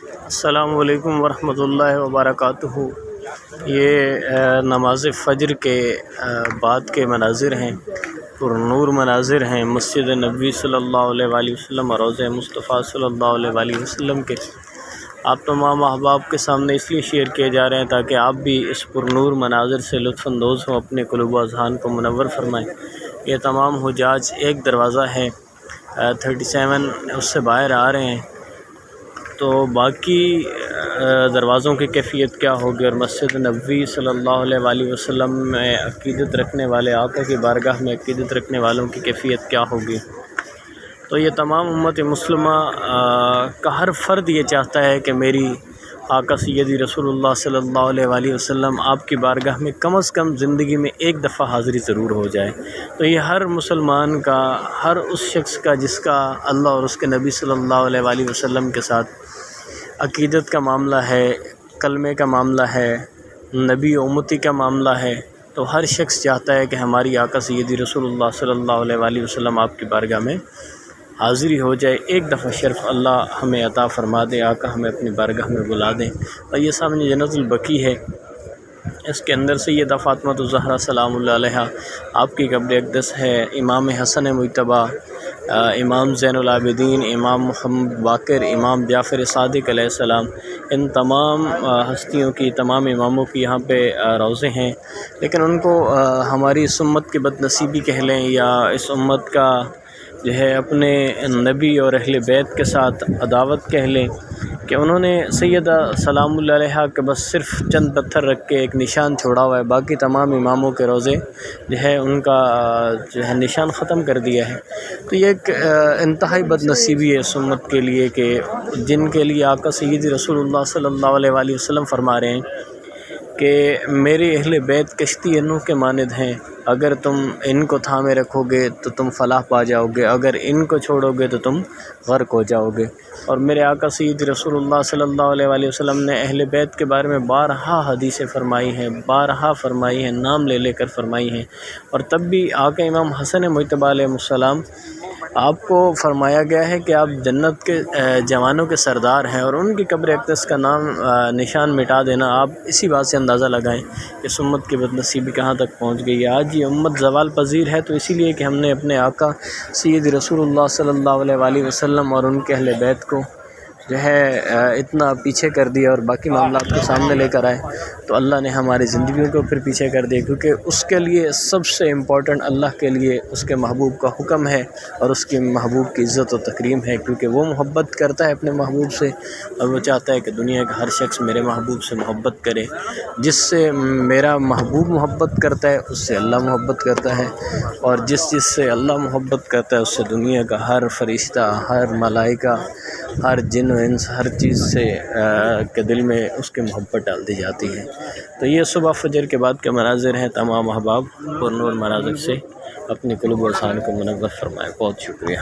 السلام علیکم ورحمۃ اللہ وبرکاتہ۔ یہ نماز فجر کے بعد کے مناظر ہیں، پر نور مناظر ہیں مسجد نبوی صلی اللہ علیہ وآلہ وسلم اور روضہ مصطفیٰ صلی اللہ علیہ وآلہ وسلم کے آپ تمام احباب کے سامنے اس لیے شیئر کیے جا رہے ہیں تاکہ آپ بھی اس پر نور مناظر سے لطف اندوز ہوں، اپنے قلوب و اذہان کو منور فرمائیں۔ یہ تمام حجاج ایک دروازہ ہے 37 اس سے باہر آ رہے ہیں، تو باقی دروازوں کی کیفیت کیا ہوگی اور مسجد نبوی صلی اللہ علیہ وآلہ وسلم میں عقیدت رکھنے والے آقا کی بارگاہ میں عقیدت رکھنے والوں کی کیفیت کیا ہوگی۔ تو یہ تمام امت مسلمہ کا ہر فرد یہ چاہتا ہے کہ میری آقا سیدی رسول اللہ صلی اللہ علیہ وآلہ وسلم آپ کی بارگاہ میں کم از کم زندگی میں ایک دفعہ حاضری ضرور ہو جائے۔ تو یہ ہر مسلمان کا، ہر اس شخص کا جس کا اللہ اور اس کے نبی صلی اللہ علیہ وآلہ وسلم کے ساتھ عقیدت کا معاملہ ہے، کلمے کا معاملہ ہے، نبی امتی کا معاملہ ہے، تو ہر شخص چاہتا ہے کہ ہماری آقا سیدی رسول اللہ صلی اللہ علیہ وآلہ وسلم آپ کی بارگاہ میں حاضری ہو جائے۔ ایک دفعہ شرف اللہ ہمیں عطا فرما دے، آقا ہمیں اپنی بارگاہ میں بلا دیں۔ اور یہ سامنے جنت البقیع ہے، اس کے اندر سیدہ فاطمہ الزہرا سلام اللہ علیہا آپ کی قبر اقدس ہے، امام حسن مجتبیٰ، امام زین العابدین، امام محمد باقر، امام جعفر صادق علیہ السلام، ان تمام ہستیوں کی، تمام اماموں کی یہاں پہ روضے ہیں، لیکن ان کو ہماری اس امت کی بد نصیبی کہہ لیں یا اس امت کا جو ہے اپنے نبی اور اہل بیت کے ساتھ عداوت کہہ لیں کہ انہوں نے سیدہ سلام اللہ علیہا کے بس صرف چند پتھر رکھ کے ایک نشان چھوڑا ہوا ہے، باقی تمام اماموں کے روضے جو ہے ان کا جو ہے نشان ختم کر دیا ہے۔ تو یہ ایک انتہائی بد نصیبی ہے اس امت کے لیے کہ جن کے لیے آقا سیدی رسول اللہ صلی اللہ علیہ وآلہ وسلم فرما رہے ہیں کہ میرے اہل بیت کشتی نوح کے مانند ہیں، اگر تم ان کو تھامے رکھو گے تو تم فلاح پا جاؤ گے، اگر ان کو چھوڑو گے تو تم غرق ہو جاؤ گے۔ اور میرے آقا سیدی رسول اللہ صلی اللہ علیہ وآلہ وسلم نے اہل بیت کے بارے میں بارہا حدیثیں فرمائی ہیں، بارہا فرمائی ہیں، نام لے لے کر فرمائی ہیں، اور تب بھی آقا امام حسن مجتبیٰ علیہ السلام آپ کو فرمایا گیا ہے کہ آپ جنت کے جوانوں کے سردار ہیں، اور ان کی قبر اقدس کا نام نشان مٹا دینا، آپ اسی بات سے اندازہ لگائیں کہ اس امت کی بد نصیبی کہاں تک پہنچ گئی ہے۔ آج یہ امت زوال پذیر ہے تو اسی لیے کہ ہم نے اپنے آقا سیدی رسول اللہ صلی اللہ علیہ وآلہ وسلم اور ان کے اہل بیت کو جو ہے اتنا پیچھے کر دیا اور باقی معاملات کو سامنے لے کر آئے، تو اللہ نے ہماری زندگیوں کو پھر پیچھے کر دیا، کیونکہ اس کے لیے سب سے امپورٹنٹ اللہ کے لیے اس کے محبوب کا حکم ہے اور اس کے محبوب کی عزت و تکریم ہے، کیونکہ وہ محبت کرتا ہے اپنے محبوب سے، اور وہ چاہتا ہے کہ دنیا کا ہر شخص میرے محبوب سے محبت کرے۔ جس سے میرا محبوب محبت کرتا ہے اس سے اللہ محبت کرتا ہے، اور جس سے اللہ محبت کرتا ہے اس سے دنیا کا ہر فرشتہ، ہر ملائکہ، ہر جن و انس، ہر چیز سے کے دل میں اس کی محبت ڈال دی جاتی ہے۔ تو یہ صبح فجر کے بعد کے مناظر ہیں، تمام احباب پر نور مناظر سے اپنے قلوب و اذہان کو منور فرمائے۔ بہت شکریہ۔